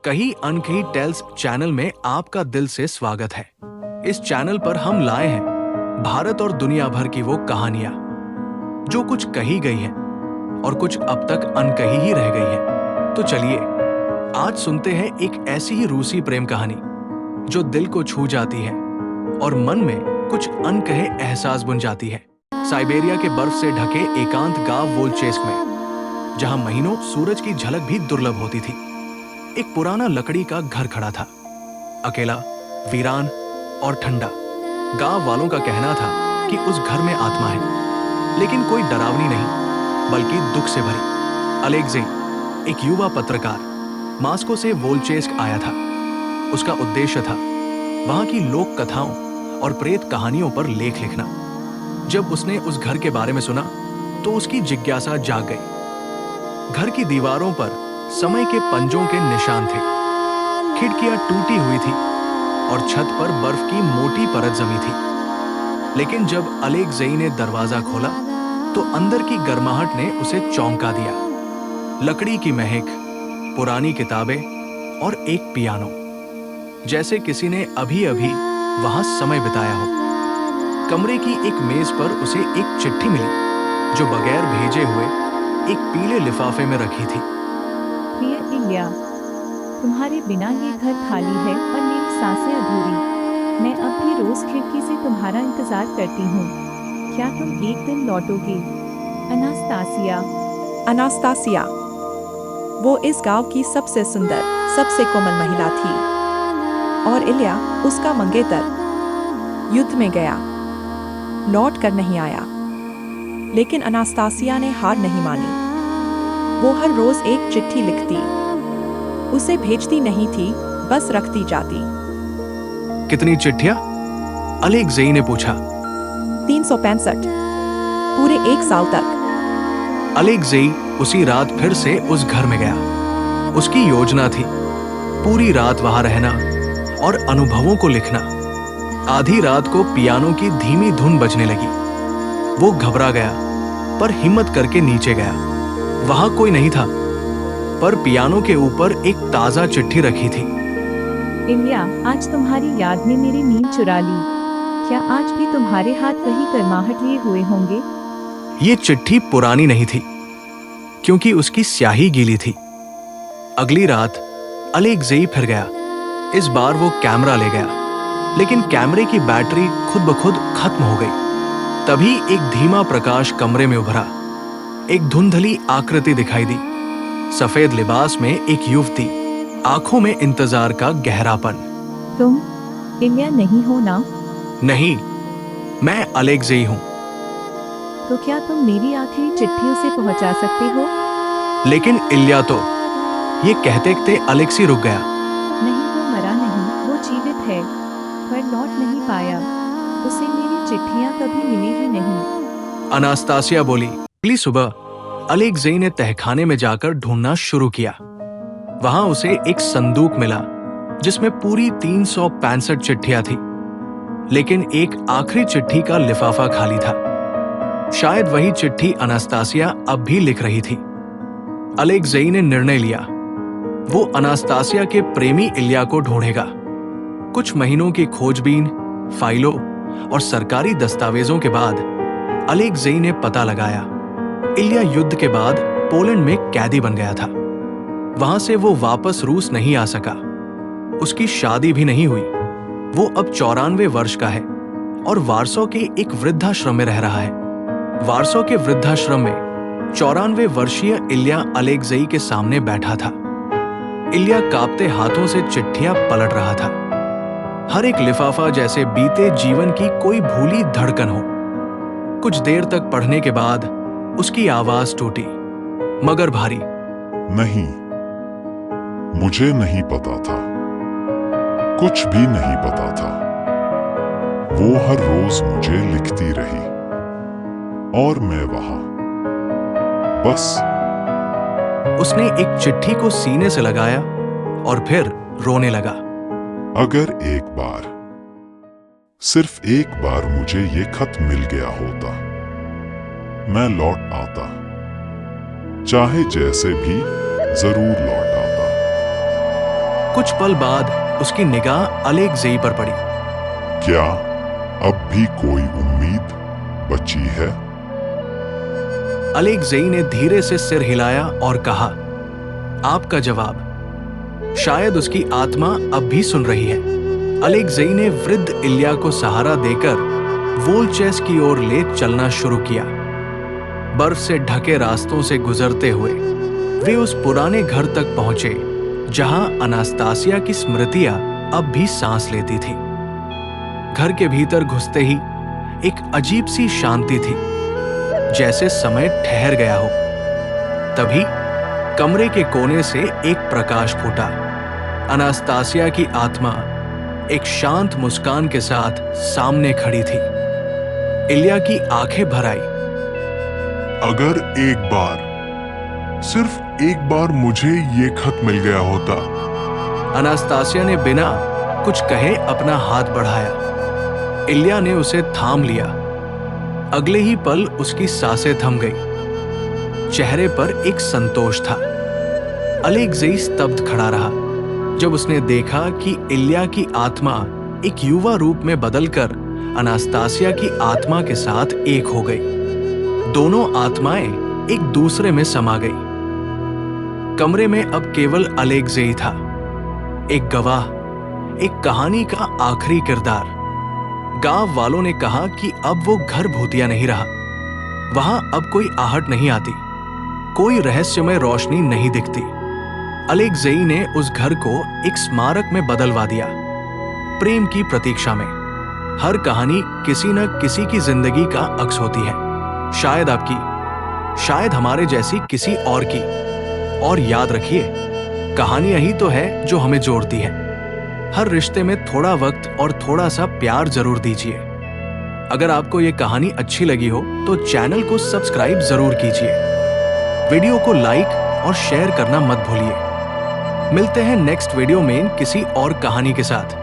कहीं अनकही tales channel में आपका दिल से स्वागत है। इस चैनल पर हम लाए हैं भारत और दुनिया भर की वो कहानियां जो कुछ कही गई हैं और कुछ अब तक अनकही ही रह गई हैं। तो चलिए आज सुनते हैं एक ऐसी ही रूसी प्रेम कहानी जो दिल को छू जाती है और मन में कुछ अनकहे एहसास बुन जाती है। साइबेरिया के बर्फ से ढके एकांत गांव वोल्चेस्क में, जहां महीनों सूरज की झलक भी दुर्लभ होती थी, एक पुराना लकड़ी का घर खड़ा था। अकेला, वीरान और ठंडा। गांव वालों का कहना था कि उस घर में आत्मा है, लेकिन कोई डरावनी नहीं बल्कि दुख से भरी। अलेक्जेई, एक युवा पत्रकार, मास्को से वोल्चेस्क आया था। उसका उद्देश्य था वहां की लोक कथाओं और प्रेत कहानियों पर लेख लिखना। जब उसने उस घर के बारे में सुना तो उसकी जिज्ञासा जाग गई। घर की दीवारों पर समय के पंजों के निशान थे, खिड़कियां टूटी हुई थी और छत पर बर्फ की मोटी परत जमी थी। लेकिन जब अलेक्जेई ने दरवाजा खोला तो अंदर की गर्माहट ने उसे चौंका दिया। लकड़ी की महक, पुरानी किताबें और एक पियानो, जैसे किसी ने अभी अभी वहां समय बिताया हो। कमरे की एक मेज पर उसे एक चिट्ठी मिली जो बगैर भेजे हुए एक पीले लिफाफे में रखी थी। प्रिय इल्या, तुम्हारे बिना ये घर खाली है और मेरी सांसें अधूरी। मैं अब भी रोज खिड़की से तुम्हारा इंतजार करती हूँ। क्या तुम एक दिन लौटोगे? अनास्तासिया। अनास्तासिया, वो इस गांव की सबसे सुंदर, सबसे कोमल महिला थी, और इल्या उसका मंगेतर युद्ध में गया, लौट कर नहीं आया। लेकिन अनास्तासिया ने हार नहीं मानी। वो हर रोज एक चिट्ठी लिखती, उसे भेजती नहीं थी, बस रखती जाती। कितनी चिट्ठियां? अलेक्जेई ने पूछा। 365, पूरे 1 साल तक। अलेक्जेई उसी रात फिर से उस घर में गया। उसकी योजना थी पूरी रात वहां रहना और अनुभवों को लिखना। आधी रात को पियानो की धीमी धुन बजने लगी। वो घबरा गया पर हिम्मत करके नीचे गया। वहां कोई नहीं था, पर पियानो के ऊपर एक ताजा चिट्ठी रखी थी। इल्या, आज तुम्हारी याद ने मेरी नींद चुरा ली। क्या आज भी तुम्हारे हाथ वही गर्माहट लिए हुए होंगे? ये चिट्ठी पुरानी नहीं थी क्योंकि उसकी स्याही गीली थी। अगली रात अलेक्जेई फिर गया। इस बार वो कैमरा ले गया, लेकिन कैमरे की बैटरी खुद ब खुद खत्म हो गई। तभी एक धीमा प्रकाश कमरे में उभरा। एक धुंधली आकृति दिखाई दी। सफेद लिबास में एक युवती, आंखों में इंतजार का गहरापन। तुम इल्या नहीं हो ना? नहीं, मैं अलेक्जेई हूं। तो क्या तुम मेरी आखिरी चिट्ठी उसे पहुंचा सकते हो? लेकिन इल्या तो, ये कहते कहते अलेक्सी रुक गया। नहीं, वो मरा नहीं, वो जीवित है, पर लौट नहीं पाया। उसे मेरी चिट्ठियां कभी मिली ही नहीं। अनास्तासिया बोली। अगली सुबह अलेक्जेई ने तहखाने में जाकर ढूंढना शुरू किया। वहां उसे एक संदूक मिला जिसमें पूरी 365 चिट्ठियां थी, लेकिन एक आखिरी चिट्ठी का लिफाफा खाली था। शायद वही चिट्ठी अनास्तासिया अब भी लिख रही थी। अलेक्जेई ने निर्णय लिया, वो अनास्तासिया के प्रेमी इल्या को ढूंढेगा। कुछ महीनों की खोजबीन, फाइलों और सरकारी दस्तावेजों के बाद अलेक्जेई ने पता लगाया, इल्या युद्ध के बाद पोलैंड में कैदी बन गया था। वहां से वो वापस रूस नहीं आ सका। उसकी शादी भी नहीं हुई। वो अब 94 वर्ष का है और वार्सो के एक वृद्धाश्रम में रह रहा है। वार्सो के वृद्धाश्रम में 94 वर्षीय इल्या अलेक्जेई के सामने बैठा था। इल्या कांपते हाथों से चिट्ठियां पलट रहा था। हर एक लिफाफा जैसे बीते जीवन की कोई भूली धड़कन हो। कुछ देर तक पढ़ने के बाद उसकी आवाज टूटी, मगर भारी। नहीं, मुझे नहीं पता था, कुछ भी नहीं पता था। वो हर रोज मुझे लिखती रही और मैं वहां बस। उसने एक चिट्ठी को सीने से लगाया और फिर रोने लगा। अगर एक बार, सिर्फ एक बार मुझे ये खत मिल गया होता, मैं लौट आता, चाहे जैसे भी, जरूर लौट आता। कुछ पल बाद उसकी निगाह अलेक्जेई पर पड़ी। क्या अब भी कोई उम्मीद बची है? अलेक्जेई ने धीरे से सिर हिलाया और कहा, आपका जवाब। शायद उसकी आत्मा अब भी सुन रही है। अलेक्जेई ने वृद्ध इल्या को सहारा देकर वोल्चेस की ओर ले चलना शुरू किया। बर्फ से ढके रास्तों से गुजरते हुए वे उस पुराने घर तक पहुंचे जहां अनास्तासिया की स्मृतियां अब भी सांस लेती थी। घर के भीतर घुसते ही एक अजीब सी शांति थी, जैसे समय ठहर गया हो। तभी कमरे के कोने से एक प्रकाश फूटा। अनास्तासिया की आत्मा एक शांत मुस्कान के साथ सामने खड़ी थी। इल्या की आंखें भर आई। अगर एक बार, सिर्फ एक बार मुझे ये खत मिल गया होता। अनास्तासिया ने बिना कुछ कहे अपना हाथ बढ़ाया। इल्या ने उसे थाम लिया। अगले ही पल उसकी सांसें थम गई। चेहरे पर एक संतोष था। अलेक्जेई स्तब्ध खड़ा रहा जब उसने देखा कि इल्या की आत्मा एक युवा रूप में बदलकर अनास्तासिया की आत्मा के साथ एक हो गई। दोनों आत्माएं एक दूसरे में समा गई। कमरे में अब केवल अलेक्जेई था, एक गवाह, एक कहानी का आखिरी किरदार। गांव वालों ने कहा कि अब वो घर भूतिया नहीं रहा। वहां अब कोई आहट नहीं आती, कोई रहस्यमय रोशनी नहीं दिखती। अलेक्जेई ने उस घर को एक स्मारक में बदलवा दिया, प्रेम की प्रतीक्षा में। हर कहानी किसी न किसी की जिंदगी का अक्स होती है, शायद आपकी, शायद हमारे जैसी किसी और की। और याद रखिए, कहानियां ही तो है जो हमें जोड़ती है। हर रिश्ते में थोड़ा वक्त और थोड़ा सा प्यार जरूर दीजिए। अगर आपको ये कहानी अच्छी लगी हो तो चैनल को सब्सक्राइब जरूर कीजिए। वीडियो को लाइक और शेयर करना मत भूलिए। मिलते हैं नेक्स्ट वीडियो में किसी और कहानी के साथ।